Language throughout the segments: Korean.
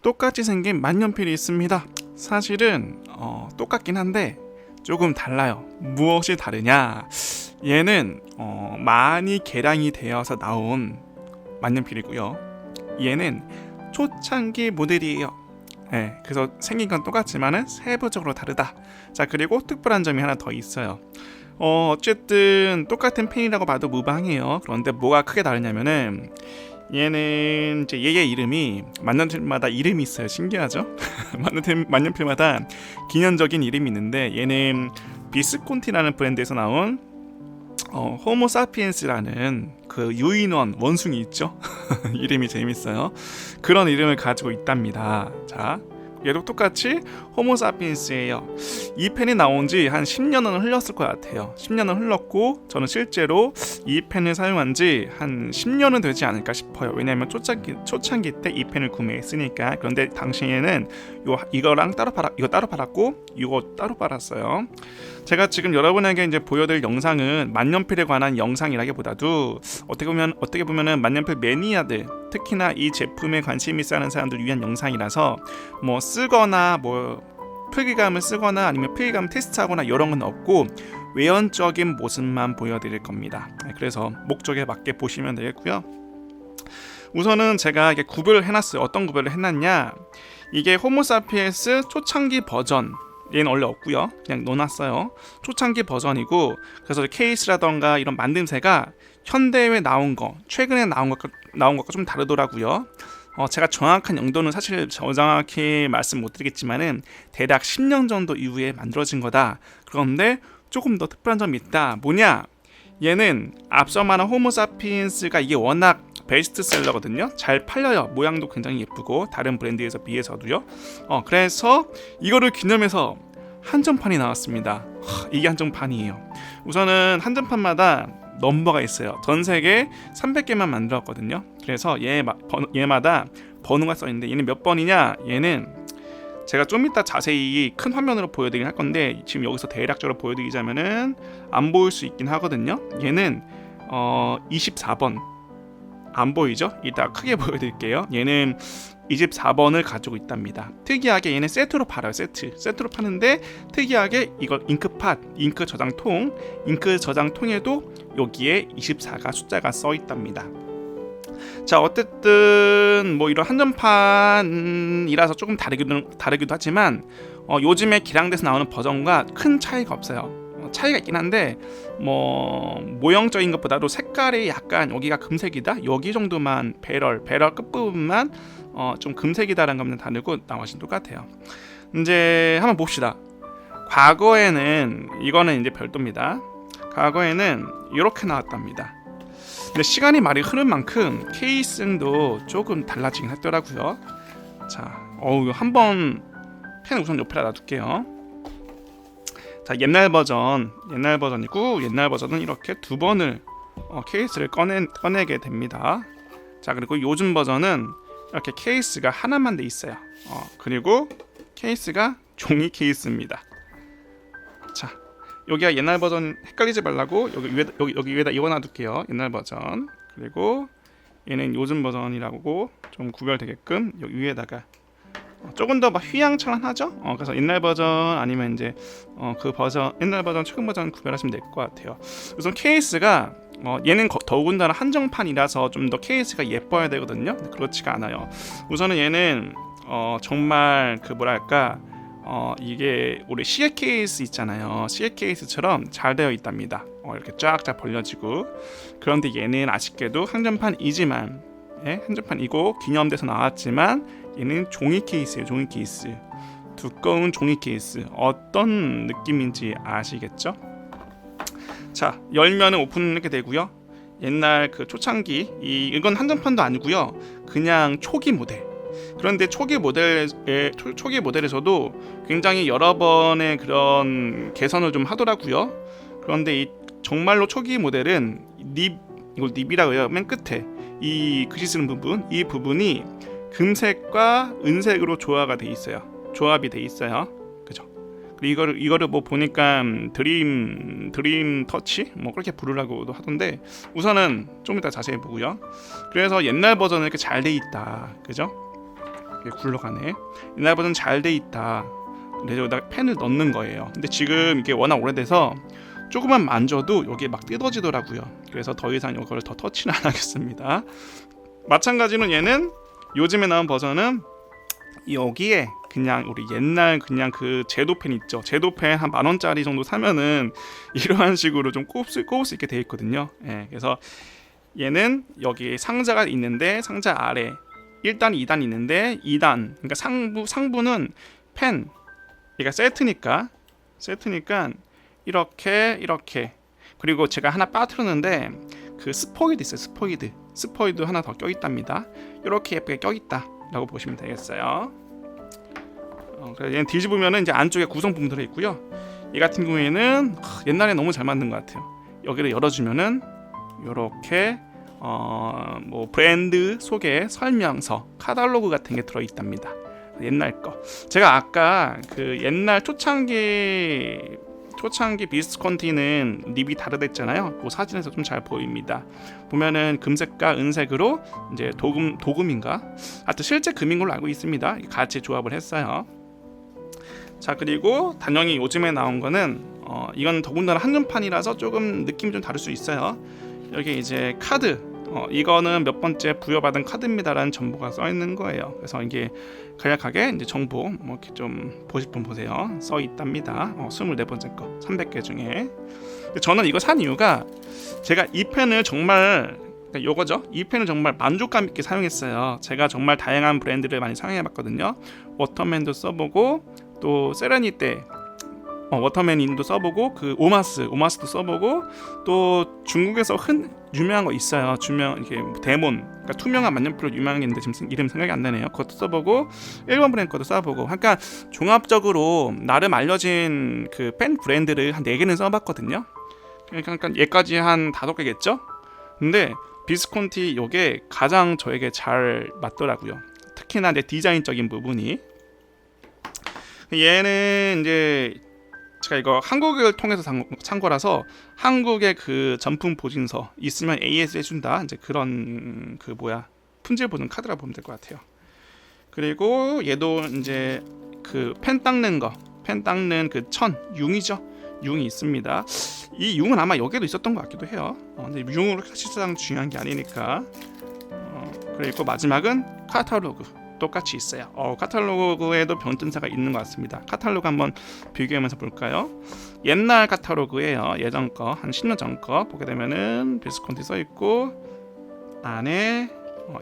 똑같이 생긴 만년필이 있습니다. 사실은 똑같긴 한데 조금 달라요. 무엇이 다르냐? 얘는 많이 개량이 되어서 나온 만년필이고요. 얘는 초창기 모델이에요. 네, 그래서 생긴 건 똑같지만은 세부적으로 다르다. 자, 그리고 특별한 점이 하나 더 있어요. 어쨌든 똑같은 펜이라고 봐도 무방해요. 그런데 뭐가 크게 다르냐면은 얘는 이제 얘의 이름이 만년필마다 이름이 있어요. 신기하죠? 만년필마다 기념적인 이름이 있는데 얘는 비스콘티라는 브랜드에서 나온 호모사피엔스라는 그 유인원 원숭이 있죠? 이름이 재밌어요. 그런 이름을 가지고 있답니다. 자, 얘도 똑같이 호모사피엔스예요. 이 펜이 나온 지 한 10년은 흘렀을 것 같아요. 10년은 흘렀고 저는 실제로 이 펜을 사용한 지 한 10년은 되지 않을까 싶어요. 왜냐하면 초창기 때 이 펜을 구매했으니까. 그런데 당시에는 이거 따로 팔았고 이거 따로 팔았어요. 제가 지금 여러분에게 이제 보여드릴 영상은 만년필에 관한 영상이라기보다도 어떻게 보면은 만년필 매니아들, 특히나 이 제품에 관심이 있는 사람들 위한 영상이라서 뭐 쓰거나 뭐 필기감을 쓰거나 아니면 필기감 테스트하거나 이런 건 없고 외연적인 모습만 보여드릴 겁니다. 그래서 목적에 맞게 보시면 되겠고요. 우선은 제가 이게 구별을 해놨어요. 어떤 구별을 해놨냐? 이게 호모사피엔스 초창기 버전, 얘는 원래 없고요. 그냥 넣어놨어요. 초창기 버전이고, 그래서 케이스라던가 이런 만듦새가 현대에 나온 거, 최근에 나온 것과 좀 다르더라고요. 제가 정확한 연도는 사실 정확히 말씀 못 드리겠지만은 대략 10년 정도 이후에 만들어진 거다. 그런데 조금 더 특별한 점이 있다. 뭐냐? 얘는 앞서 말한 호모사피엔스가 이게 워낙 베스트셀러거든요. 잘 팔려요. 모양도 굉장히 예쁘고 다른 브랜드에서 비해서도요. 그래서 이거를 기념해서 한정판이 나왔습니다. 이게 한정판이에요. 우선은 한정판마다 넘버가 있어요. 전 세계 300개만 만들었거든요. 그래서 얘마다 번호가 써있는데 얘는 몇 번이냐? 얘는 제가 좀 이따 자세히 큰 화면으로 보여드리긴 할 건데 지금 여기서 대략적으로 보여드리자면은 안 보일 수 있긴 하거든요. 얘는 24번 안 보이죠? 이따 크게 보여드릴게요. 얘는 24번을 가지고 있답니다. 특이하게 얘는 세트로 팔아요. 세트로 파는데 특이하게 이걸 잉크 저장통에도 여기에 24가 숫자가 써 있답니다. 자, 어쨌든 뭐 이런 한정판이라서 조금 다르기도 하지만 요즘에 개량돼서 나오는 버전과 큰 차이가 없어요. 차이가 있긴 한데 뭐 모형적인 것보다도 색깔이 약간 여기가 금색이다, 여기 정도만 배럴 끝부분만 좀 금색이다라는 것만 다르고 나머지는 똑같아요. 이제 한번 봅시다. 과거에는 이거는 이제 별도입니다. 과거에는 이렇게 나왔답니다. 근데 시간이 많이 흐른 만큼 케이싱도 조금 달라지긴 했더라고요. 자, 한번 펜 우선 옆에다 놔둘게요. 자, 옛날 버전이고 옛날 버전은 이렇게 두 번을 케이스를 꺼내게 됩니다. 자, 그리고 요즘 버전은 이렇게 케이스가 하나만 돼 있어요. 그리고 케이스가 종이 케이스입니다. 자, 여기가 옛날 버전 헷갈리지 말라고 여기 위에다 이거 놔둘게요. 옛날 버전. 그리고 얘는 요즘 버전이라고 좀 구별되게끔 여기 위에다가 조금 더 막 휘황찬란하죠? 그래서 옛날 버전 아니면 이제 그 버전, 옛날 버전, 최근 버전 구별하시면 될 것 같아요. 우선 케이스가 얘는 더군다나 한정판이라서 좀 더 케이스가 예뻐야 되거든요. 그렇지가 않아요. 우선은 얘는 정말 그 뭐랄까 이게 우리 시계 케이스 있잖아요. 시계 케이스처럼 잘 되어 있답니다. 이렇게 쫙쫙 벌려지고. 그런데 얘는 아쉽게도 한정판이지만, 한정판이고 기념돼서 나왔지만 얘는 종이 케이스예요. 종이 케이스. 두꺼운 종이 케이스. 어떤 느낌인지 아시겠죠? 자, 열면은 오픈 이렇게 되고요. 옛날 그 초창기 이건 한정판도 아니고요. 그냥 초기 모델. 그런데 초기 모델에서도 굉장히 여러 번의 그런 개선을 좀 하더라고요. 그런데 이 정말로 초기 모델은 이걸 닙이라고 해요. 맨 끝에 이 글씨 쓰는 부분, 이 부분이 금색과 은색으로 조합이 돼 있어요. 그죠? 그리고 이거를 뭐 보니까 드림 터치 뭐 그렇게 부르라고도 하던데 우선은 좀 이따 자세히 보고요. 그래서 옛날 버전은 이렇게 잘 돼 있다, 그죠? 이게 굴러가네. 옛날보다는 잘 돼 있다. 근데 여기다 펜을 넣는 거예요. 근데 지금 이게 워낙 오래돼서 조금만 만져도 여기 막 뜯어지더라고요. 그래서 더 이상 이걸 더 터치는 안 하겠습니다. 마찬가지로 얘는 요즘에 나온 버전은 여기에 그냥 우리 옛날 그냥 그 제도펜 있죠. 제도펜 한 10,000원짜리 정도 사면은 이러한 식으로 좀 꼽을 수 있게 되어 있거든요. 예, 그래서 얘는 여기 상자가 있는데 상자 아래 1단, 2단 있는데 2단 그러니까 상부는 펜 얘가 세트니까 이렇게 그리고 제가 하나 빠뜨렸는데 그 스포이드 있어요. 스포이드 하나 더 껴있답니다. 이렇게 예쁘게 껴있다라고 보시면 되겠어요. 그래서 얘는 뒤집으면은 이제 안쪽에 구성품 들어있고요. 얘 같은 경우에는 옛날에 너무 잘 만든 것 같아요. 여기를 열어주면은 이렇게 뭐 브랜드 소개 설명서 카탈로그 같은 게 들어있답니다. 옛날 거. 제가 아까 그 옛날 초창기 비스콘티는 립이 다르댔잖아요. 그 사진에서 좀 잘 보입니다. 보면은 금색과 은색으로 이제 도금인가? 하여튼 실제 금인 걸로 알고 있습니다. 같이 조합을 했어요. 자, 그리고 단연히 요즘에 나온 거는 이건 더군다나 한정판이라서 조금 느낌이 좀 다를 수 있어요. 여기 이제 카드 이거는 몇 번째 부여받은 카드입니다라는 정보가 써 있는 거예요. 그래서 이게 간략하게 이제 정보 뭐 이렇게 좀 보실 분 보세요. 써 있답니다. 24번째 거 300개 중에. 저는 이거 산 이유가 제가 이 펜을 정말 요거죠. 이 펜을 정말 만족감 있게 사용했어요. 제가 정말 다양한 브랜드를 많이 사용해봤거든요. 워터맨도 써보고 또 세레니테 워터맨인도 써보고 그 오마스도 써보고 또 중국에서 유명한 거 있어요. 이게 데몬 그러니까 투명한 만년필로 유명한 게 있는데 지금 이름 생각이 안 나네요. 그것도 써보고 일본 브랜드 것도 써보고 그러니까 종합적으로 나름 알려진 그 펜 브랜드를 한 4개는 써봤거든요. 그러니까 얘까지 한 5개겠죠. 근데 비스콘티 요게 가장 저에게 잘 맞더라고요. 특히나 내 디자인적인 부분이. 얘는 이제 제가 이거 한국을 통해서 산 거라서 한국의 그 전품 보증서 있으면 AS 해준다. 이제 그런 품질 보증 카드라 보면 될 것 같아요. 그리고 얘도 이제 그 펜 닦는 그 융이죠. 융이 있습니다. 이 융은 아마 여기도 있었던 것 같기도 해요. 근데 융으로 사실상 중요한 게 아니니까. 그리고 마지막은 카탈로그. 똑같이 있어요. 카탈로그에도 변전사가 있는 것 같습니다. 카탈로그 한번 비교하면서 볼까요? 옛날 카탈로그예요. 예전 거, 한 10년 전 거 보게 되면은 비스콘티 써 있고 안에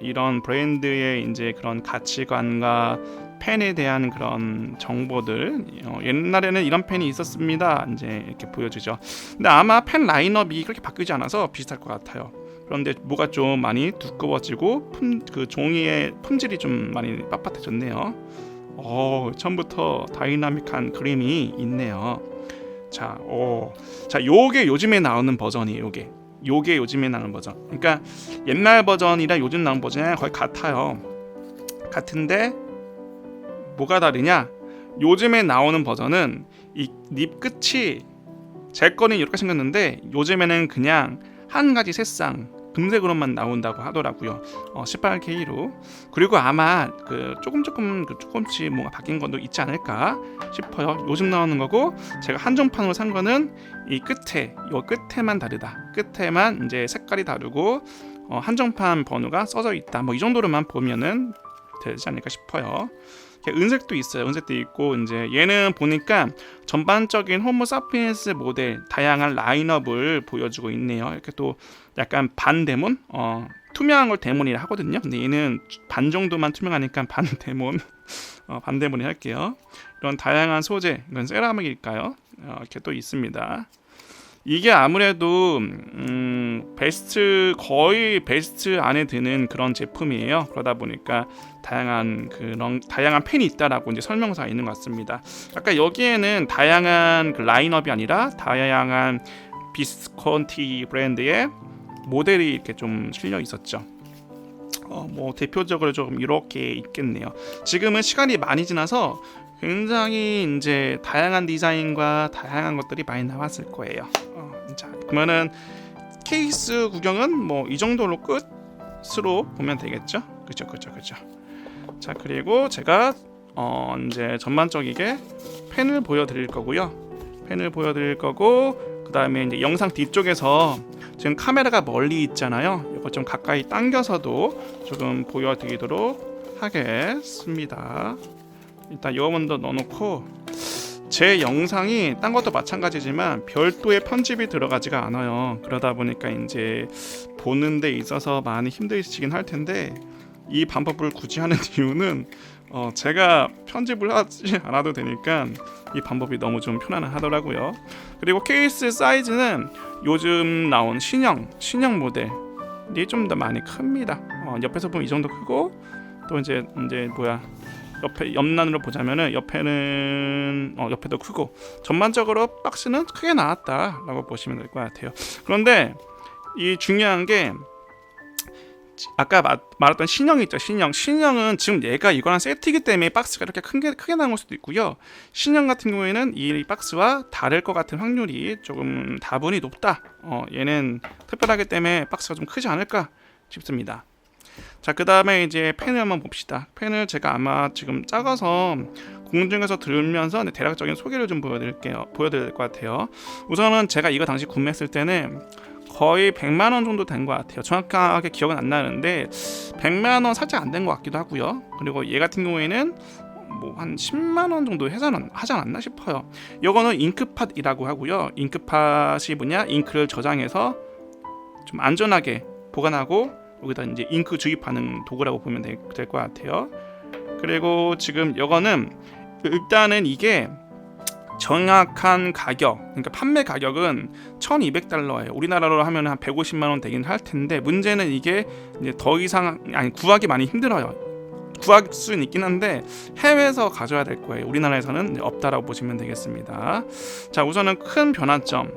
이런 브랜드의 이제 그런 가치관과 펜에 대한 그런 정보들. 옛날에는 이런 펜이 있었습니다. 이제 이렇게 보여주죠. 근데 아마 펜 라인업이 그렇게 바뀌지 않아서 비슷할 것 같아요. 그런데 뭐가 좀 많이 두꺼워지고 그 종이의 품질이 좀 많이 빳빳해졌네요. 처음부터 다이나믹한 그림이 있네요. 자, 요게 요즘에 나오는 버전이에요. 요게 요즘에 나오는 버전. 그러니까 옛날 버전이랑 요즘 나온 버전이랑 거의 같아요. 같은데 뭐가 다르냐? 요즘에 나오는 버전은 이 립 끝이 제 거는 이렇게 생겼는데 요즘에는 그냥 한 가지 색상 금색으로만 나온다고 하더라고요. 18K로. 그리고 아마 조금씩 뭔가 바뀐 것도 있지 않을까 싶어요. 요즘 나오는 거고 제가 한정판으로 산 거는 이 끝에만 다르다. 끝에만 이제 색깔이 다르고 한정판 번호가 써져 있다. 뭐 이 정도로만 보면은 되지 않을까 싶어요. 은색도 있어요. 은색도 있고 이제 얘는 보니까 전반적인 호모 사피엔스 모델 다양한 라인업을 보여주고 있네요. 이렇게 또 약간 반데몬, 투명한 걸 데몬이라 하거든요. 근데 얘는 반 정도만 투명하니까 반데몬이 할게요. 이런 다양한 소재, 이건 세라믹일까요? 이렇게 또 있습니다. 이게 아무래도 거의 베스트 안에 드는 그런 제품이에요. 그러다 보니까 다양한 펜이 있다라고 이제 설명서가 있는 것 같습니다. 아까 여기에는 다양한 그 라인업이 아니라 다양한 비스콘티 브랜드의 모델이 이렇게 좀 실려 있었죠. 뭐 대표적으로 좀 이렇게 있겠네요. 지금은 시간이 많이 지나서 굉장히 이제 다양한 디자인과 다양한 것들이 많이 나왔을 거예요. 자, 그러면은 케이스 구경은 뭐 이 정도로 끝으로 보면 되겠죠? 그렇죠. 자, 그리고 제가 이제 전반적이게 펜을 보여드릴 거고요. 펜을 보여드릴 거고, 그 다음에 이제 영상 뒤쪽에서 지금 카메라가 멀리 있잖아요. 이거 좀 가까이 당겨서도 조금 보여드리도록 하겠습니다. 일단 이거 먼저 넣어놓고, 제 영상이 딴 것도 마찬가지지만 별도의 편집이 들어가지가 않아요. 그러다 보니까 이제 보는 데 있어서 많이 힘드시긴 할 텐데, 이 방법을 굳이 하는 이유는 제가 편집을 하지 않아도 되니까 이 방법이 너무 좀 편안하더라고요. 그리고 케이스 사이즈는 요즘 나온 신형 모델이 좀 더 많이 큽니다. 옆에서 보면 이 정도 크고, 또 이제 옆에 옆난으로 보자면은 옆에도 크고, 전반적으로 박스는 크게 나왔다라고 보시면 될 것 같아요. 그런데 이 중요한 게, 아까 말했던 신형이 있죠. 신형은 지금 얘가 이거랑 세트이기 때문에 박스가 이렇게 크게 나올 수도 있고요. 신형 같은 경우에는 이 박스와 다를 것 같은 확률이 조금 다분히 높다. 얘는 특별하기 때문에 박스가 좀 크지 않을까 싶습니다. 자, 그 다음에 이제 펜을 한번 봅시다. 펜을 제가 아마 지금 작아서 공중에서 들면서 대략적인 소개를 좀 보여드릴 것 같아요. 우선은 제가 이거 당시 구매했을 때는 거의 100만원 정도 된 것 같아요. 정확하게 기억은 안 나는데 100만원 살짝 안 된 것 같기도 하고요. 그리고 얘 같은 경우에는 뭐 한 10만원 정도 하지 않았나 싶어요. 이거는 잉크팟이라고 하고요. 잉크팟이 뭐냐, 잉크를 저장해서 좀 안전하게 보관하고 여기다 이제 잉크 주입하는 도구라고 보면 될 것 같아요. 그리고 지금 이거는 일단은 이게 정확한 가격, 그러니까 판매 가격은 $1200예요. 우리나라로 하면 한 150만원 되긴 할 텐데, 문제는 이게 이제 더 이상 구하기 많이 힘들어요. 구할 수는 있긴 한데 해외에서 가져야 될 거예요. 우리나라에서는 없다라고 보시면 되겠습니다. 자, 우선은 큰 변화점,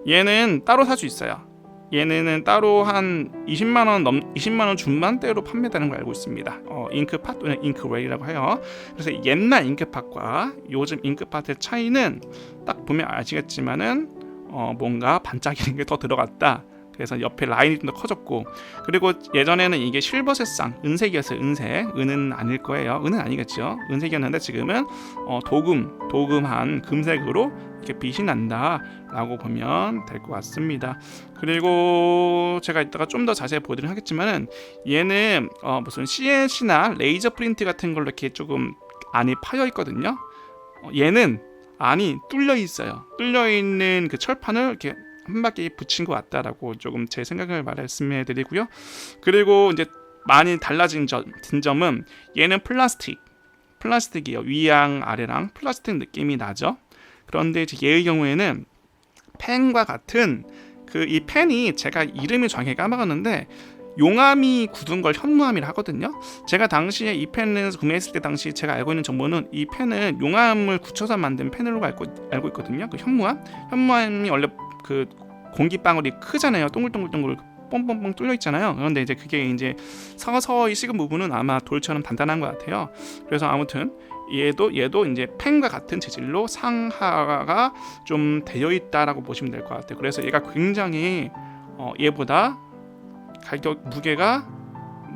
얘는 따로 살 수 있어요. 얘네는 따로 한 20만원 중반대로 판매되는 걸 알고 있습니다. 잉크팟 또는 잉크웨이라고 해요. 그래서 옛날 잉크팟과 요즘 잉크팟의 차이는 딱 보면 아시겠지만은 뭔가 반짝이는 게 더 들어갔다. 그래서 옆에 라인이 좀 더 커졌고, 그리고 예전에는 이게 실버색상, 은색이었어요. 은은 아닐 거예요. 은은 아니겠죠. 은색이었는데 지금은 도금한 금색으로 이렇게 빛이 난다라고 보면 될 것 같습니다. 그리고 제가 이따가 좀 더 자세히 보여드리긴 하겠지만은, 얘는 무슨 CNC나 레이저 프린트 같은 걸로 이렇게 조금 안이 파여 있거든요. 얘는 안이 뚫려 있어요. 뚫려 있는 그 철판을 이렇게 한 바퀴 붙인 것 같다라고 조금 제 생각을 말씀해 드리고요. 그리고 이제 많이 달라진 점은, 얘는 플라스틱이에요. 위랑 아래랑 플라스틱 느낌이 나죠. 그런데 이제 얘의 경우에는 펜과 같은 이 펜이, 제가 이름이 정확히 까먹었는데 용암이 굳은 걸 현무암이라 하거든요. 제가 당시에 이 펜을 구매했을 때 당시 제가 알고 있는 정보는, 이 펜은 용암을 굳혀서 만든 펜으로 알고 있거든요. 그 현무암이 원래 그 공기방울이 크잖아요. 동글동글 뻥뻥뻥 뚫려 있잖아요. 그런데 이제 그게 이제 서서히 식은 부분은 아마 돌처럼 단단한 것 같아요. 그래서 아무튼 얘도 이제 펜과 같은 재질로 상하가 좀 되어 있다라고 보시면 될 것 같아요. 그래서 얘가 굉장히 얘보다 무게가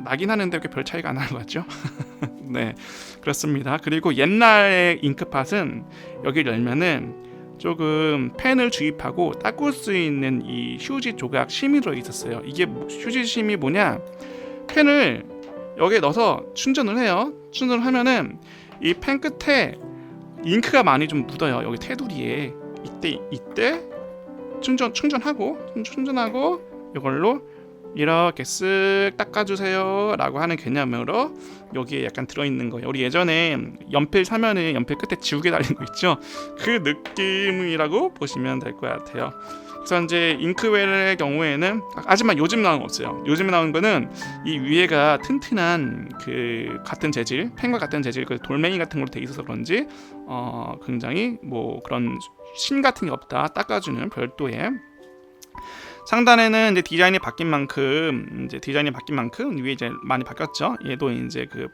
나긴 하는데 별 차이가 안 나는 것 같죠? 네, 그렇습니다. 그리고 옛날의 잉크팟은 여기를 열면은 조금 펜을 주입하고 닦을 수 있는 이 휴지 조각 심이 들어 있었어요. 이게 휴지 심이 뭐냐? 펜을 여기에 넣어서 충전을 해요. 충전을 하면은 이 펜 끝에 잉크가 많이 좀 묻어요. 여기 테두리에. 이때 충전하고 이걸로 이렇게 쓱 닦아주세요 라고 하는 개념으로 여기에 약간 들어있는 거예요. 우리 예전에 연필 사면은 연필 끝에 지우개 달린 거 있죠? 그 느낌이라고 보시면 될 것 같아요. 그래서 이제 잉크웰의 경우에는, 하지만 요즘 나온 거 없어요. 요즘 나온 거는 이 위에가 튼튼한 그 같은 재질, 펜과 같은 재질, 그 돌멩이 같은 걸로 돼 있어서 그런지 굉장히 뭐 그런 심 같은 게 없다. 닦아주는 별도의. 상단에는 이제 디자인이 바뀐 만큼 위에 이제 많이 바뀌었죠. 얘도 이제 그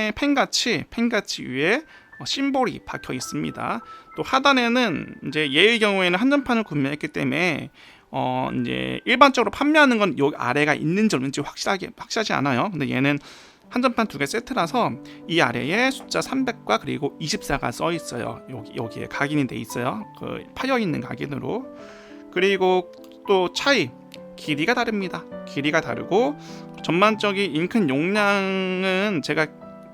펜같이 위에 심볼이 박혀 있습니다. 또 하단에는 이제 얘의 경우에는 한정판을 구매했기 때문에 이제 일반적으로 판매하는 건 요 아래가 있는지 없는지 확실하지 않아요. 근데 얘는 한정판 2개 세트라서 이 아래에 숫자 300과 그리고 24가 써 있어요. 여기에 각인이 돼 있어요. 그 파여 있는 각인으로. 그리고 또 차이, 길이가 다릅니다. 길이가 다르고 전반적인 잉크 용량은 제가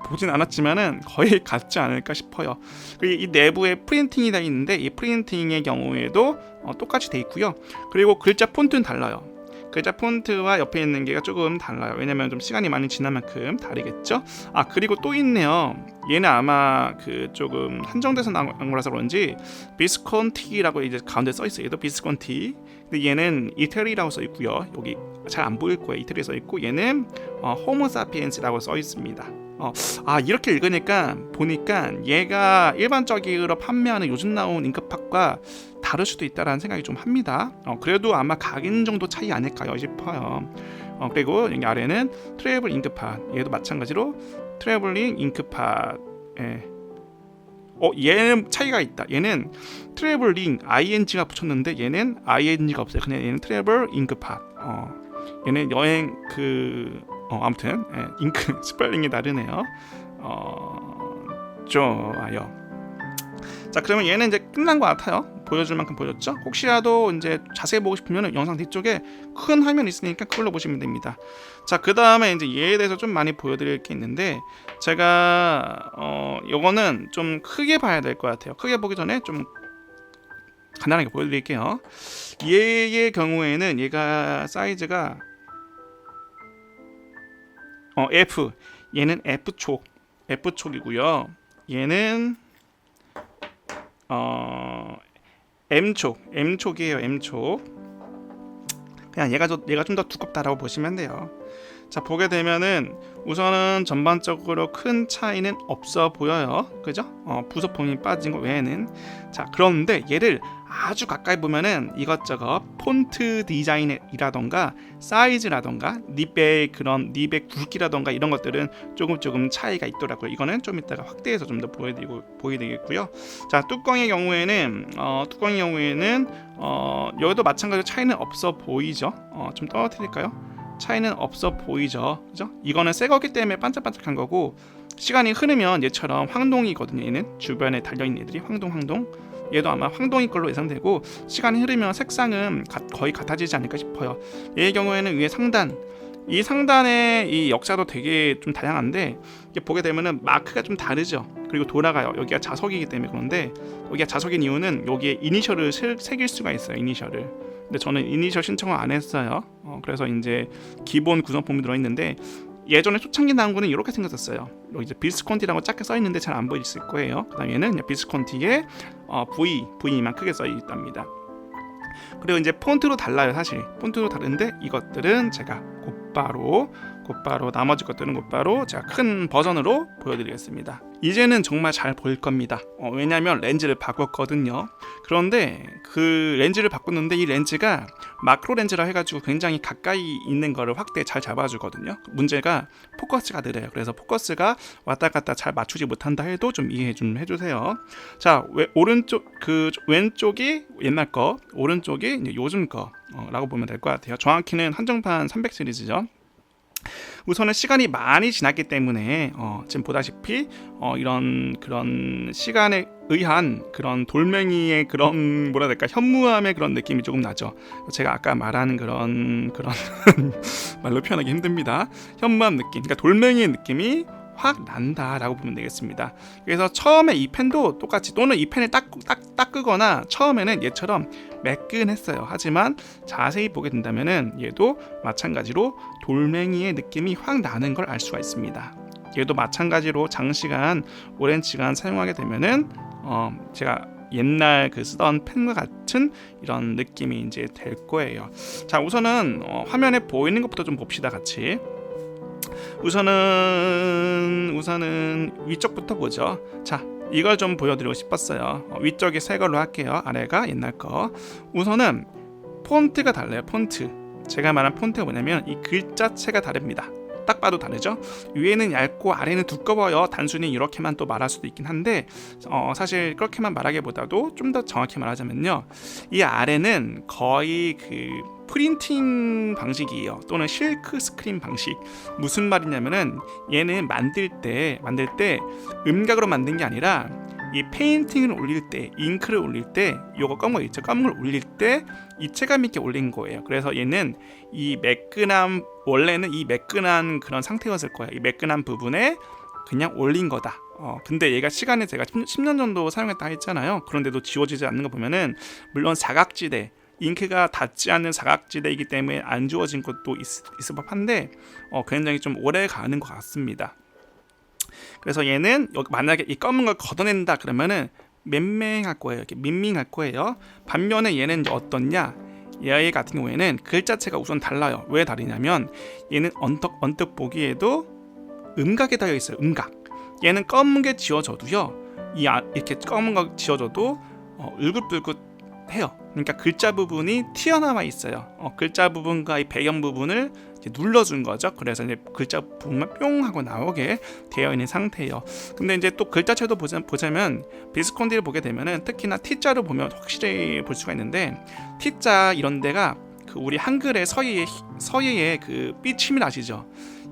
보진 않았지만은 거의 같지 않을까 싶어요. 그리고 이 내부에 프린팅이 되어 있는데 이 프린팅의 경우에도 똑같이 돼 있고요. 그리고 글자 폰트는 달라요. 글자 폰트와 옆에 있는 게가 조금 달라요. 왜냐면 좀 시간이 많이 지난 만큼 다르겠죠. 그리고 또 있네요. 얘는 아마 그 조금 한정돼서 나온 거라서 그런지 비스콘티라고 이제 가운데 써 있어요. 얘도 비스콘티. 근데 얘는 이태리라고 써 있고요. 여기 잘 안 보일 거예요. 이태리 써 있고 얘는 호모사피엔스라고 써 있습니다. 이렇게 읽으니까 보니까 얘가 일반적으로 판매하는 요즘 나온 잉크팟과 다를 수도 있다라는 생각이 좀 합니다. 그래도 아마 각인 정도 차이 아닐까요 싶어요. 그리고 여기 아래는 트래블 잉크팟, 얘도 마찬가지로 트래블링 잉크팟. 얘는 차이가 있다. 얘는 트래블링 ing가 붙였는데 얘는 ing가 없어요. 그냥 얘는 트래블 잉크팟. 얘는 여행 아무튼 잉크 스펠링이 다르네요. 좋아요. 자, 그러면 얘는 이제 끝난 것 같아요. 보여줄 만큼 보여줬죠? 혹시라도 이제 자세히 보고 싶으면 영상 뒤쪽에 큰 화면 있으니까 그걸로 보시면 됩니다. 자, 그 다음에 이제 얘에 대해서 좀 많이 보여드릴 게 있는데 제가 요거는 좀 크게 봐야 될 것 같아요. 크게 보기 전에 좀 간단하게 보여드릴게요. 얘의 경우에는 얘가 사이즈가 F, 얘는 F촉이고요. 얘는 M촉이에요. M촉. 그냥 얘가 좀 더 두껍다라고 보시면 돼요. 자, 보게 되면은 우선은 전반적으로 큰 차이는 없어 보여요. 그죠? 부속품이 빠진 거 외에는. 자, 그런데 얘를 아주 가까이 보면은 이것저것 폰트 디자인이라던가 사이즈라던가 닙의 굵기라던가 이런 것들은 조금 차이가 있더라고요. 이거는 좀 이따가 확대해서 좀 더 보여드리겠고요. 자, 뚜껑의 경우에는 여기도 마찬가지로 차이는 없어 보이죠. 좀 떨어뜨릴까요? 차이는 없어 보이죠. 그죠? 이거는 새 거기 때문에 반짝반짝한 거고 시간이 흐르면 얘처럼 황동이거든요. 얘는 주변에 달려있는 애들이 황동. 얘도 아마 황동이 걸로 예상되고 시간이 흐르면 색상은 거의 같아지지 않을까 싶어요. 얘의 경우에는 위에 상단, 이 상단의 이 역사도 되게 좀 다양한데 이게 보게 되면은 마크가 좀 다르죠. 그리고 돌아가요. 여기가 자석이기 때문에. 그런데 여기가 자석인 이유는 여기에 이니셜을 새길 수가 있어요. 이니셜을. 근데 저는 이니셜 신청을 안 했어요. 그래서 이제 기본 구성품이 들어있는데 예전에 초창기 나온 거는 이렇게 생겼었어요. 여기 이제 비스콘티라고 작게 써 있는데 잘 안 보이실 거예요. 그다음 얘는 그냥 비스콘티에 V만 크게 써 있답니다. 그리고 이제 폰트로 달라요. 사실 폰트로 다른데 이것들은 제가 곧바로 나머지 것들은 곧바로 제가 큰 버전으로 보여드리겠습니다. 이제는 정말 잘 보일 겁니다. 왜냐하면 렌즈를 바꿨거든요. 그런데 그 렌즈를 바꿨는데 이 렌즈가 마크로 렌즈라 해가지고 굉장히 가까이 있는 거를 확대 잘 잡아주거든요. 문제가 포커스가 느려요. 그래서 포커스가 왔다 갔다 잘 맞추지 못한다 해도 좀 이해 좀 해주세요. 자, 왼쪽이 옛날 거, 오른쪽이 이제 요즘 거라고 보면 될 것 같아요. 정확히는 한정판 300 시리즈죠. 우선은 시간이 많이 지났기 때문에 지금 보다시피 이런 그런 시간에 의한 그런 돌멩이의 그런 뭐라 해야 될까 현무암의 그런 느낌이 조금 나죠. 제가 아까 말하는 그런 말로 표현하기 힘듭니다. 현무암 느낌, 그러니까 돌멩이의 느낌이 확 난다라고 보면 되겠습니다. 그래서 처음에 이 펜도 똑같이 또는 이 펜을 닦거나 처음에는 얘처럼 매끈했어요. 하지만 자세히 보게 된다면은 얘도 마찬가지로 돌멩이의 느낌이 확 나는 걸 알 수가 있습니다. 얘도 마찬가지로 장시간 오랜 시간 사용하게 되면은 제가 옛날 쓰던 펜과 같은 이런 느낌이 이제 될 거예요. 자, 우선은 화면에 보이는 것부터 좀 봅시다, 같이. 우선은 위쪽부터 보죠. 자, 이걸 좀 보여드리고 싶었어요. 위쪽이 새 걸로 할게요. 아래가 옛날 거. 우선은 폰트가 달라요. 폰트. 제가 말한 폰트가 뭐냐면 이 글자체가 다릅니다. 딱 봐도 다르죠. 위에는 얇고 아래는 두꺼워요. 단순히 이렇게만 또 말할 수도 있긴 한데 사실 그렇게만 말하기보다도 좀 더 정확히 말하자면요, 이 아래는 거의 그 프린팅 방식이에요. 또는 실크 스크린 방식. 무슨 말이냐면은 얘는 만들 때 음각으로 만든 게 아니라 이 페인팅을 올릴 때, 잉크를 올릴 때, 요거 검은 거 있죠? 검은 걸 올릴 때 입체감 있게 올린 거예요. 그래서 얘는 이 매끈함, 원래는 이 매끈한 그런 상태였을 거예요. 이 매끈한 부분에 그냥 올린 거다. 근데 얘가 시간에 제가 10년 정도 사용했다 했잖아요. 그런데도 지워지지 않는 거 보면은, 물론 사각지대, 잉크가 닿지 않는 사각지대이기 때문에 안 지워진 것도 있을 법한데 굉장히 좀 오래 가는 것 같습니다. 그래서 얘는 만약에 이 검은 걸 걷어낸다 그러면은 맹맹할 거예요. 이렇게 밍밍할 거예요. 반면에 얘는 이제 어떻냐? 얘 같은 경우에는 글자체가 우선 달라요. 왜 다르냐면 얘는 언뜻 보기에도 음각에 달려 있어요. 음각. 얘는 검은 게 지워져도요, 이렇게 검은 거 지워져도 울긋불긋해요. 그러니까 글자 부분이 튀어나와 있어요. 글자 부분과 이 배경 부분을 이제 눌러준 거죠. 그래서 이제 글자 부분만 뿅 하고 나오게 되어 있는 상태예요. 근데 이제 또 글자체도 보자면 비스콘티를 보게 되면은 특히나 T자로 보면 확실히 볼 수가 있는데, T자 이런 데가 그 우리 한글의 서예의 그 삐침을 아시죠?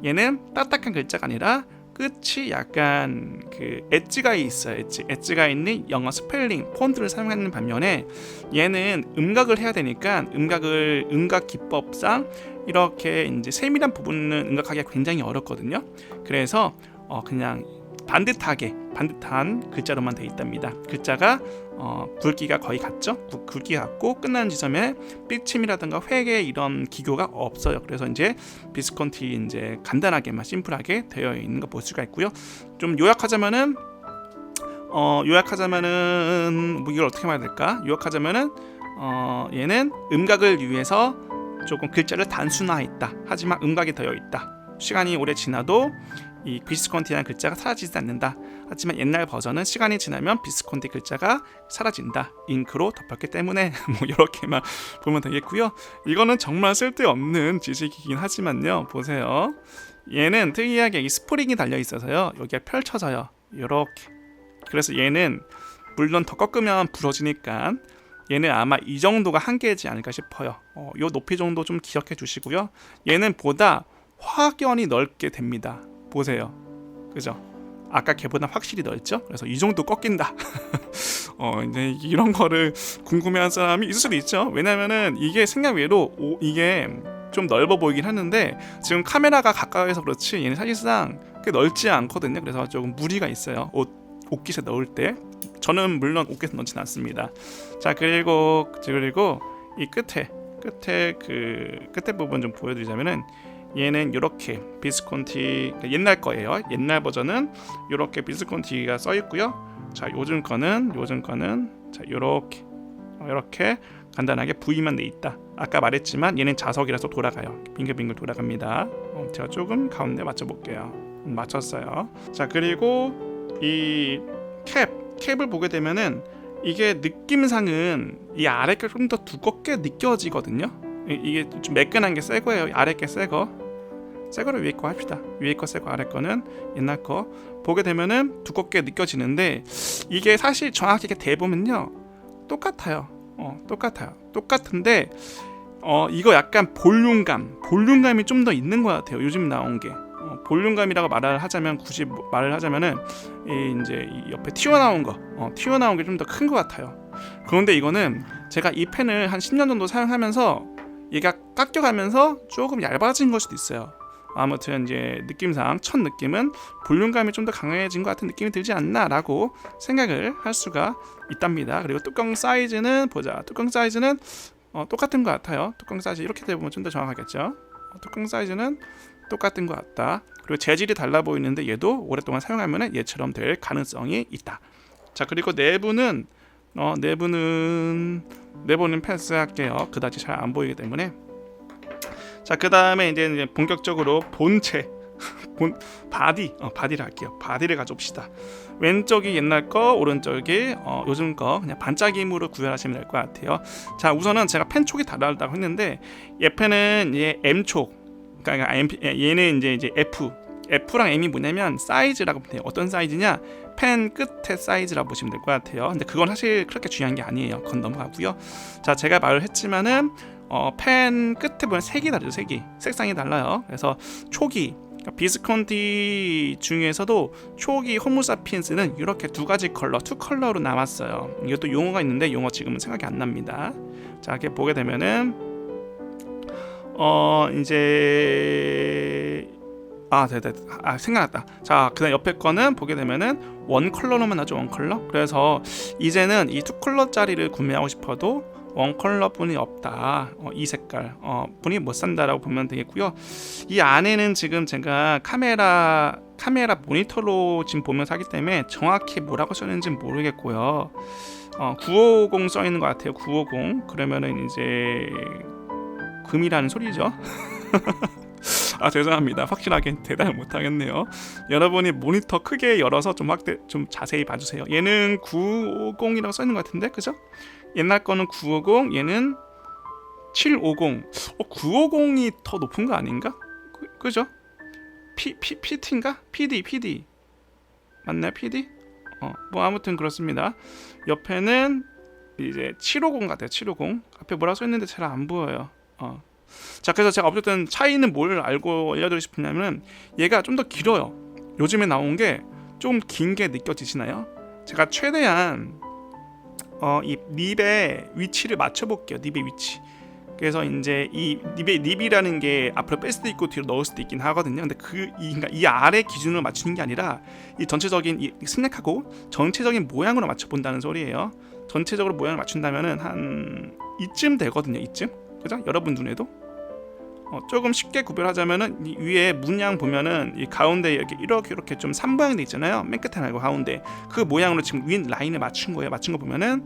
얘는 딱딱한 글자가 아니라 끝이 약간 그 엣지가 있어요. 엣지가 있는 영어 스펠링 폰트를 사용하는 반면에 얘는 음각을 해야 되니까 음각 기법상 이렇게 이제 세밀한 부분은 음각하기가 굉장히 어렵거든요. 그래서 그냥 반듯한 글자로만 되어 있답니다. 글자가 굵기가 거의 같죠. 굵기 같고 끝나는 지점에 삐침이라든가 획의 이런 기교가 없어요. 그래서 이제 비스콘티 이제 간단하게만 심플하게 되어 있는 거 볼 수가 있고요. 좀 요약하자면은 뭐 이걸 어떻게 말해야 될까? 요약하자면은 얘는 음각을 위해서 조금 글자를 단순화했다. 하지만 음각이 되어 있다. 시간이 오래 지나도 이 비스콘티라는 글자가 사라지지 않는다. 하지만 옛날 버전은 시간이 지나면 비스콘티 글자가 사라진다. 잉크로 덮었기 때문에 뭐 이렇게만 보면 되겠고요. 이거는 정말 쓸데없는 지식이긴 하지만요. 보세요. 얘는 특이하게 이 스프링이 달려 있어서요. 여기가 펼쳐져요. 이렇게. 그래서 얘는 물론 더 꺾으면 부러지니까 얘는 아마 이 정도가 한계이지 않을까 싶어요. 요 높이 정도 좀 기억해 주시고요. 얘는 보다 확연히 넓게 됩니다. 보세요. 그죠? 아까 걔보다 확실히 넓죠? 그래서 이 정도 꺾인다. 이제 이런 거를 궁금해하는 사람이 있을 수도 있죠. 왜냐면은 이게 생각외로 이게 좀 넓어 보이긴 하는데 지금 카메라가 가까이서 그렇지 얘는 사실상 꽤 넓지 않거든요. 그래서 조금 무리가 있어요. 옷깃에 넣을 때. 저는 물론 옷깃에 넣진 않습니다. 자, 그리고 이 끝에 부분 좀 보여드리자면은, 얘는 이렇게 비스콘티 옛날 거예요. 옛날 버전은 이렇게 비스콘티가 써 있고요. 자, 요즘 거는 자, 이렇게 간단하게 V만 돼 있다. 아까 말했지만 얘는 자석이라서 돌아가요. 빙글빙글 돌아갑니다. 제가 조금 가운데 맞춰 볼게요. 맞췄어요. 자, 그리고 이 캡을 보게 되면은 이게 느낌상은 이 아래 게 좀 더 두껍게 느껴지거든요. 이게 좀 매끈한 게 새 거예요. 아래 게 새 거를 위에 거 합시다. 위에 거 새 거, 아래 거는 옛날 거. 보게 되면은 두껍게 느껴지는데 이게 사실 정확히 이렇게 대보면요 똑같아요. 똑같은데 이거 약간 볼륨감이 좀 더 있는 것 같아요. 요즘 나온 게 볼륨감이라고 굳이 말을 하자면은 이제 이 옆에 튀어나온 게 좀 더 큰 것 같아요. 그런데 이거는 제가 이 펜을 한 10년 정도 사용하면서 얘가 깎여가면서 조금 얇아진 걸 수도 있어요. 아무튼 이제 느낌상 첫 느낌은 볼륨감이 좀 더 강해진 것 같은 느낌이 들지 않나라고 생각을 할 수가 있답니다. 그리고 뚜껑 사이즈는 똑같은 것 같아요. 뚜껑 사이즈 이렇게 되면 좀 더 정확하겠죠. 뚜껑 사이즈는 똑같은 것 같다. 그리고 재질이 달라 보이는데 얘도 오랫동안 사용하면 얘처럼 될 가능성이 있다. 자, 그리고 내부는 패스할게요. 그다지 잘 안 보이기 때문에. 자, 그 다음에 이제 본격적으로 본체 바디를 할게요. 바디를 가져옵시다. 왼쪽이 옛날 거, 오른쪽이 요즘 거. 그냥 반짝임으로 구별하시면 될 것 같아요. 자, 우선은 제가 펜 촉이 다르다고 했는데 얘 펜은 M촉 그러니까 얘는 이제 F랑 M이 뭐냐면 사이즈라고 보면 돼요. 어떤 사이즈냐? 펜 끝의 사이즈라고 보시면 될 것 같아요. 근데 그건 사실 그렇게 중요한 게 아니에요. 그건 넘어가고요. 자, 제가 말을 했지만은 펜 끝에 보면 색이 다르죠. 색상이 달라요. 그래서 초기 비스콘티 중에서도 초기 호모사피엔스는 이렇게 두 컬러로 남았어요. 이것도 용어가 있는데 용어 지금은 생각이 안 납니다. 자, 이렇게 보게 되면은 이제 생각났다. 자, 그다음 옆에 거는 보게 되면은 원 컬러로만 나죠. 원 컬러. 그래서 이제는 이 두 컬러짜리를 구매하고 싶어도 원 컬러뿐이 없다. 이 색깔 분이 못 산다라고 보면 되겠고요. 이 안에는 지금 제가 카메라 모니터로 지금 보면서 하기 때문에 정확히 뭐라고 써있는지 모르겠고요. 950 써있는 것 같아요. 950. 그러면은 이제 금이라는 소리죠. 죄송합니다. 확실하게 대답을 못하겠네요. 여러분이 모니터 크게 열어서 좀 자세히 봐주세요. 얘는 950이라고 써있는 것 같은데, 그죠? 옛날 거는 950, 얘는 750. 950이 더 높은 거 아닌가? 그죠? PT인가? PD 맞나요? PD? 뭐 아무튼 그렇습니다. 옆에는 이제 750 같아요. 750. 앞에 뭐라고 써있는데 잘 안 보여요. 자, 그래서 제가 어쨌든 차이는 뭘 알고 알려드리고 싶으냐면 얘가 좀 더 길어요. 요즘에 나온 게 좀 긴 게 느껴지시나요? 제가 최대한 이 닙의 위치를 맞춰볼게요. 닙의 위치. 그래서 이제 이 닙이라는 게 앞으로 뺄 수도 있고 뒤로 넣을 수도 있긴 하거든요. 근데 그러니까 이 아래 기준으로 맞추는 게 아니라 이 전체적인 이 스낵하고 전체적인 모양으로 맞춰본다는 소리예요. 전체적으로 모양을 맞춘다면은 한 이쯤 되거든요. 이쯤. 그죠? 여러분 눈에도 조금 쉽게 구별하자면은 이 위에 문양 보면은 이 가운데 이렇게 좀 삼모양 돼 있잖아요. 맨 끝에 말고 가운데 그 모양으로 지금 윈 라인을 맞춘 거예요. 맞춘 거 보면은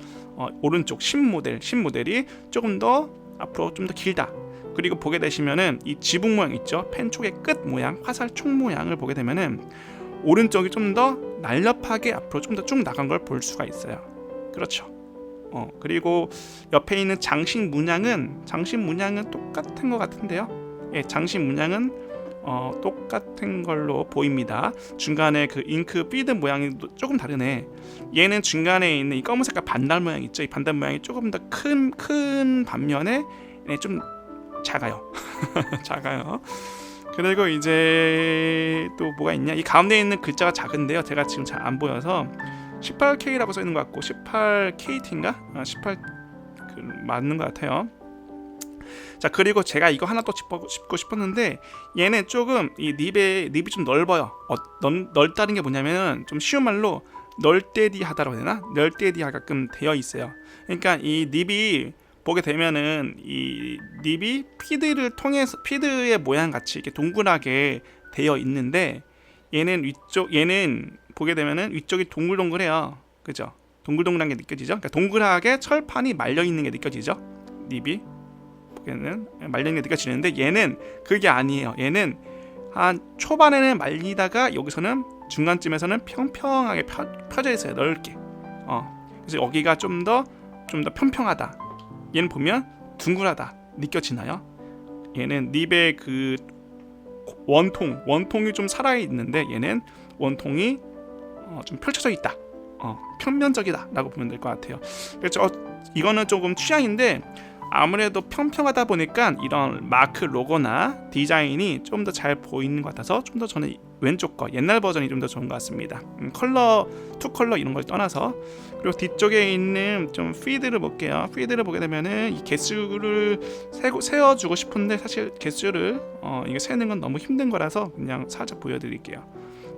오른쪽 10 모델이 조금 더 앞으로 좀 더 길다. 그리고 보게 되시면은 이 지붕 모양 있죠. 펜 쪽의 끝 모양, 화살 촉 모양을 보게 되면은 오른쪽이 좀 더 날렵하게 앞으로 좀 더 쭉 나간 걸 볼 수가 있어요. 그렇죠. 그리고 옆에 있는 장식 문양은 똑같은 것 같은데요. 예, 장식 문양은 똑같은 걸로 보입니다. 중간에 그 잉크 비드 모양이 조금 다르네. 얘는 중간에 있는 이 검은 색깔 반달 모양 있죠. 이 반달 모양이 조금 더 큰 반면에 좀 작아요. 작아요. 그리고 이제 또 뭐가 있냐? 이 가운데 있는 글자가 작은데요. 제가 지금 잘 안 보여서 18K라고 써 있는 것 같고 18KT인가? 18 맞는 것 같아요. 자, 그리고 제가 이거 하나 또 짚고 싶었는데 얘는 조금 이 닙이 좀 넓어요. 넓다는 게 뭐냐면은 좀 쉬운 말로 널때디하다라고 해야 되나? 널때디하게끔 되어 있어요. 그러니까 이 닙이 보게 되면은 이 닙이 피드를 통해서 피드의 모양 같이 이렇게 동그랗게 되어 있는데 얘는 보게 되면은 위쪽이 동글동글해요. 그죠? 동글동글한 게 느껴지죠? 그러니까 동글하게 철판이 말려 있는 게 느껴지죠? 닙이 보기에는 말려 있는 게 느껴지는데 얘는 그게 아니에요. 얘는 한 초반에는 말리다가 여기서는 중간쯤에서는 평평하게 펴져 있어요. 넓게. 그래서 여기가 좀 더 평평하다. 얘는 보면 둥글하다 느껴지나요? 얘는 닙의 그 원통이 좀 살아 있는데 얘는 원통이 좀 펼쳐져 있다. 평면적이다라고 보면 될 것 같아요. 그래서 이거는 조금 취향인데 아무래도 평평하다 보니까 이런 마크 로고나 디자인이 좀 더 잘 보이는 것 같아서 좀 더 저는 왼쪽 거 옛날 버전이 좀 더 좋은 것 같습니다. 투 컬러 이런 걸 떠나서. 그리고 뒤쪽에 있는 좀 피드를 볼게요. 피드를 보게 되면은 이 개수를 세워주고 싶은데 사실 개수를 이게 세는 건 너무 힘든 거라서 그냥 살짝 보여드릴게요.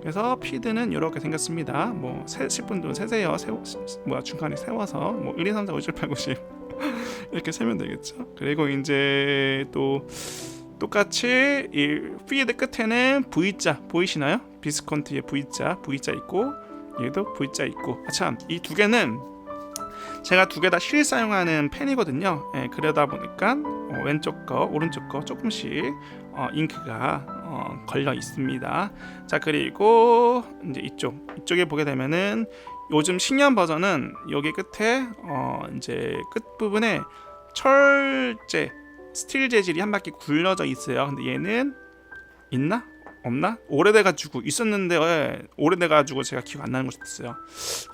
그래서 피드는 이렇게 생겼습니다. 뭐 10분도 세세요. 중간에 세워서 뭐 1, 2, 3, 4, 5, 6, 7, 8, 9, 10 이렇게 세면 되겠죠. 그리고 이제 또 똑같이 이 피드 끝에는 V자 보이시나요? 비스콘티의 V자 있고 얘도 V자 있고. 참, 이 두 개는 제가 두 개 다 실사용하는 펜이거든요. 예, 그러다 보니까 왼쪽 거 오른쪽 거 조금씩 잉크가 걸려 있습니다. 자, 그리고 이제 이쪽에 보게 되면은 요즘 신형 버전은 여기 끝에 이제 끝 부분에 스틸 재질이 한 바퀴 굴려져 있어요. 근데 얘는 있나? 없나? 오래돼가지고 있었는데 오래돼가지고 제가 기억 안 나는 것이 있어요.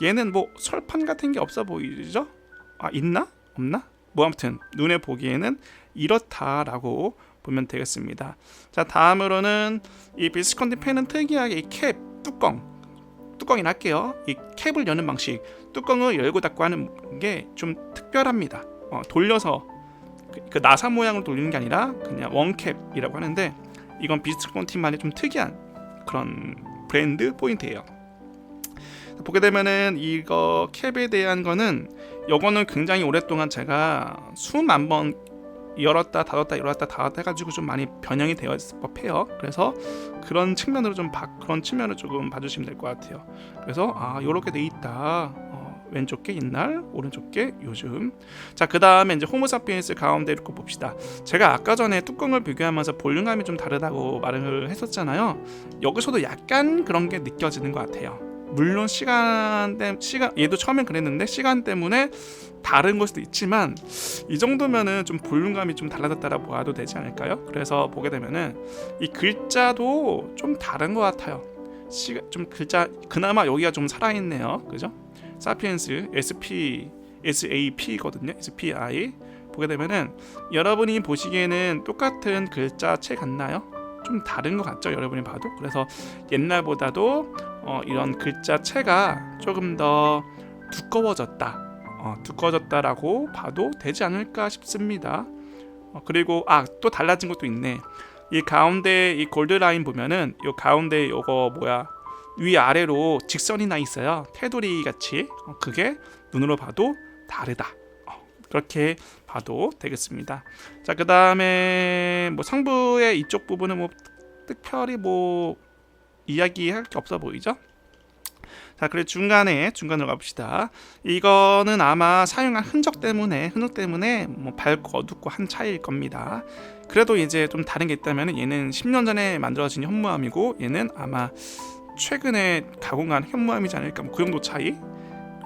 얘는 뭐 설판 같은 게 없어 보이죠? 아 있나? 없나? 뭐 아무튼 눈에 보기에는 이렇다라고 보면 되겠습니다. 자 다음으로는 이 비스컨티 펜은 특이하게 이 캡 뚜껑이나 할게요. 이 캡을 여는 방식, 뚜껑을 열고 닫고 하는 게 좀 특별합니다. 돌려서 그 나사 모양으로 돌리는 게 아니라 그냥 원캡이라고 하는데 이건 비스컨티만의 좀 특이한 그런 브랜드 포인트예요. 보게 되면은 이거 캡에 대한 거는 요거는 굉장히 오랫동안 제가 수만 번 열었다 닫았다 열었다 닫았다 해가지고 좀 많이 변형이 되어 있을 법해요. 그래서 그런 측면으로 그런 측면을 조금 봐주시면 될 것 같아요. 그래서 요렇게 돼 있다. 왼쪽 게 옛날, 오른쪽 게 요즘. 자, 그 다음에 이제 호모사피엔스 가운데 이렇게 봅시다. 제가 아까 전에 뚜껑을 비교하면서 볼륨감이 좀 다르다고 말을 했었잖아요. 여기서도 약간 그런 게 느껴지는 것 같아요. 물론 시간 얘도 처음엔 그랬는데 시간 때문에 다른 걸 수도 있지만 이 정도면은 좀 볼륨감이 좀 달라졌다라고 봐도 되지 않을까요? 그래서 보게 되면은 이 글자도 좀 다른 것 같아요. 좀 글자 그나마 여기가 좀 살아있네요. 그죠? 사피엔스 SAP거든요. SPI 보게 되면은 여러분이 보시기에는 똑같은 글자체 같나요? 좀 다른 것 같죠? 여러분이 봐도. 그래서 옛날보다도 이런 글자체가 조금 더 두꺼워졌다라고 봐도 되지 않을까 싶습니다. 그리고 또 달라진 것도 있네. 이 가운데 이 골드 라인 보면은 이 가운데 요거 위아래로 직선이 나 있어요. 테두리 같이. 그게 눈으로 봐도 다르다. 그렇게 봐도 되겠습니다. 자, 그 다음에 뭐 상부의 이쪽 부분은 뭐 특별히 뭐 이야기할 게 없어 보이죠? 자, 그리고 중간으로 가봅시다. 이거는 아마 사용한 흔적 때문에 뭐 밝고 어둡고 한 차이일 겁니다. 그래도 이제 좀 다른 게 있다면 얘는 10년 전에 만들어진 현무암이고 얘는 아마 최근에 가공한 현무암이지 않을까, 뭐 그 정도 차이.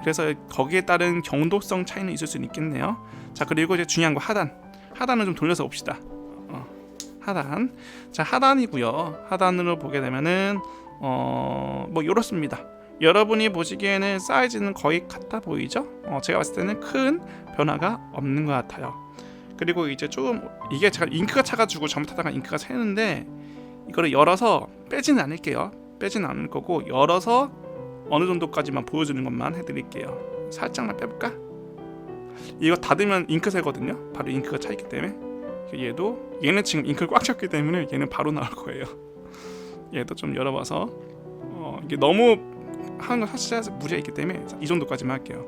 그래서 거기에 따른 경도성 차이는 있을 수 있겠네요. 자, 그리고 이제 중요한 거 하단을 좀 돌려서 봅시다. 하단. 자, 하단이고요. 하단으로 보게 되면은 뭐 이렇습니다. 여러분이 보시기에는 사이즈는 거의 같아 보이죠? 제가 봤을 때는 큰 변화가 없는 것 같아요. 그리고 이제 좀 이게 제가 잉크가 차가지고 잘못하다가 잉크가 새는데 이거를 열어서 빼지는 않을게요. 빼지는 않을 거고 열어서 어느 정도까지만 보여주는 것만 해드릴게요. 살짝만 빼볼까? 이거 닫으면 잉크 새거든요. 바로 잉크가 차 있기 때문에. 얘는 지금 잉크를 꽉 찼기 때문에 얘는 바로 나올 거예요. 얘도 좀 열어봐서 이게 너무 하는 거 사실 무리가 있기 때문에 이 정도까지만 할게요.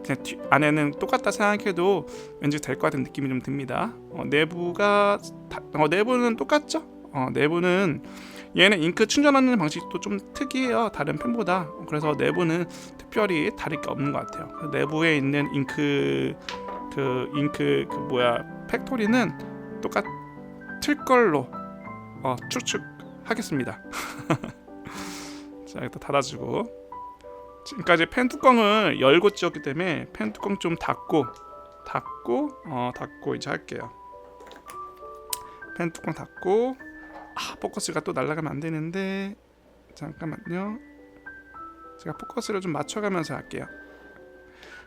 그냥 안에는 똑같다 생각해도 왠지 될 것 같은 느낌이 좀 듭니다. 내부는 똑같죠? 내부는 얘는 잉크 충전하는 방식도 좀 특이해요. 다른 펜보다. 그래서 내부는 특별히 다를 게 없는 것 같아요. 내부에 있는 팩토리는 똑같을 걸로 추측하겠습니다. 자, 일단 닫아주고 지금까지 펜 뚜껑을 열고 찧었기 때문에 펜 뚜껑 좀 닫고 이제 할게요. 펜 뚜껑 닫고 포커스가 또 날아가면 안 되는데 잠깐만요. 제가 포커스를 좀 맞춰가면서 할게요.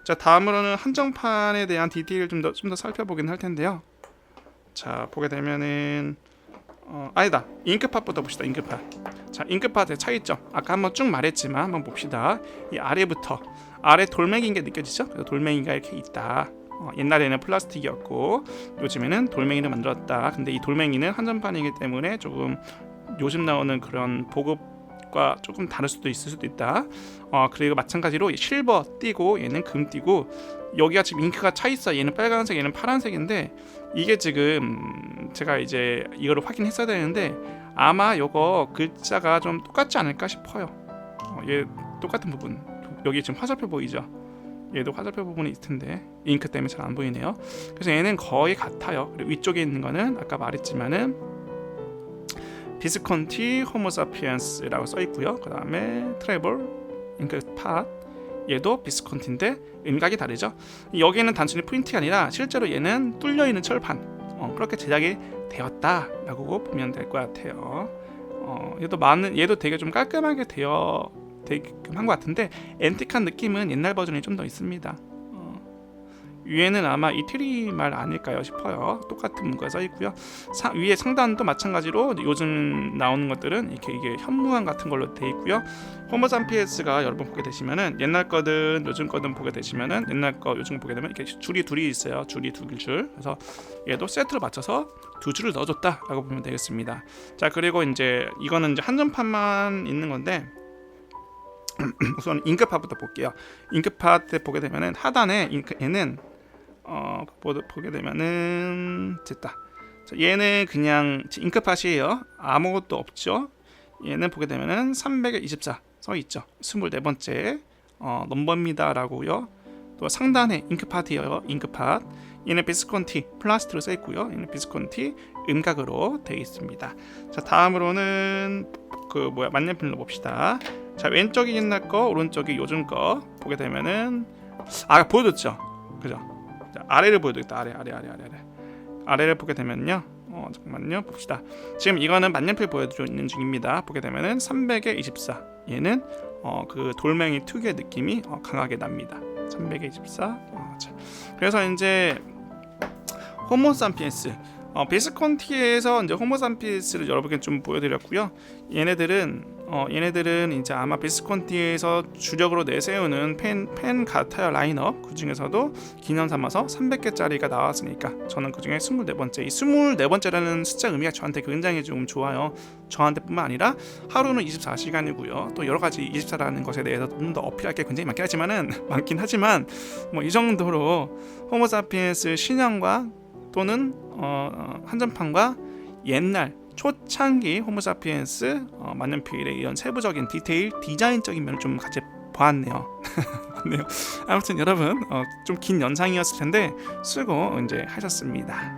자, 다음으로는 한정판에 대한 디테일을 좀 더 살펴보긴 할 텐데요. 자, 보게 되면은 아니다. 잉크팟부터 봅시다. 자, 잉크팟의 차이점 아까 한번 쭉 말했지만 한번 봅시다. 이 아래 돌멩이인 게 느껴지죠? 그래서 돌멩이가 이렇게 있다. 옛날에는 플라스틱이었고 요즘에는 돌멩이를 만들었다. 근데 이 돌멩이는 한정판이기 때문에 조금 요즘 나오는 그런 보급과 조금 다를 수도 있을 수도 있다. 그리고 마찬가지로 실버 띄고 얘는 금 띄고 여기가 지금 잉크가 차 있어. 얘는 빨간색, 얘는 파란색인데 이게 지금 제가 이제 이거를 확인했어야 되는데 아마 요거 글자가 좀 똑같지 않을까 싶어요. 얘 똑같은 부분 여기 지금 화살표 보이죠? 얘도 화살표 부분이 있을 텐데 잉크 때문에 잘 안 보이네요. 그래서 얘는 거의 같아요. 그리고 위쪽에 있는 거는 아까 말했지만은 비스콘티 호모사피엔스라고 써 있고요. 그 다음에 트래블 잉크팟 얘도 비스콘티인데 음각이 다르죠. 여기는 단순히 프린팅이 아니라 실제로 얘는 뚫려 있는 철판 그렇게 제작이 되었다라고 보면 될 것 같아요. 얘도 되게 좀 깔끔하게 되게끔 한 것 같은데 앤틱한 느낌은 옛날 버전이 좀 더 있습니다. 위에는 아마 이태리 말 아닐까요 싶어요. 똑같은 문구가 써 있고요. 위에 상단도 마찬가지로 요즘 나오는 것들은 이게 현무암 같은 걸로 돼 있고요. 호모산피에스가 여러분 보게 되시면은 옛날 거든 요즘 거든 보게 되시면은 옛날 거 요즘 보게 되면 이렇게 줄이 둘이 있어요. 줄이 두 줄. 그래서 얘도 세트로 맞춰서 두 줄을 넣어줬다라고 보면 되겠습니다. 자, 그리고 이제 이거는 이제 한정판만 있는 건데. 우선 잉크팟부터 볼게요. 잉크팟 보게 되면은 하단에 얘는 보게 되면은 됐다. 얘는 그냥 잉크팟이에요. 아무것도 없죠. 얘는 보게 되면은 324 써 있죠. 24번째 넘버입니다라고요. 또 상단에 잉크팟이에요. 잉크팟. 얘는 비스콘티 플라스틱으로 써 있고요. 얘는 비스콘티 음각으로 되어 있습니다. 자, 다음으로는 만년필로 봅시다. 자, 왼쪽이 옛날 거, 오른쪽이 요즘 거 보게 되면은 보여줬죠. 그죠? 자, 아래를 보여드렸다. 아래를 보게 되면요. 잠깐만요. 봅시다. 지금 이거는 만년필 보여드리고 있는 중입니다. 보게 되면은 300에 24. 얘는 그 돌멩이 특유의 느낌이 강하게 납니다. 300에 24. 자. 그래서 이제 호모산피엔스 비스콘티에서 이제 호모산피엔스를 여러분께 좀 보여드렸고요. 얘네들은 이제 아마 비스콘티에서 주력으로 내세우는 펜 같아요. 라인업 그 중에서도 기념 삼아서 300개짜리가 나왔으니까 저는 그 중에 24번째 이 24번째라는 숫자 의미가 저한테 굉장히 좀 좋아요. 저한테뿐만 아니라 하루는 24시간이고요. 또 여러 가지 24라는 것에 대해서 좀 더 어필할 게 굉장히 많긴 하지만 뭐 이 정도로 호모사피엔스 신형과 또는 한정판과 옛날 초창기 호모사피엔스 만년필의 이런 세부적인 디테일 디자인적인 면을 좀 같이 보았네요. 아무튼 여러분 좀 긴 영상이었을 텐데 수고 이제 하셨습니다.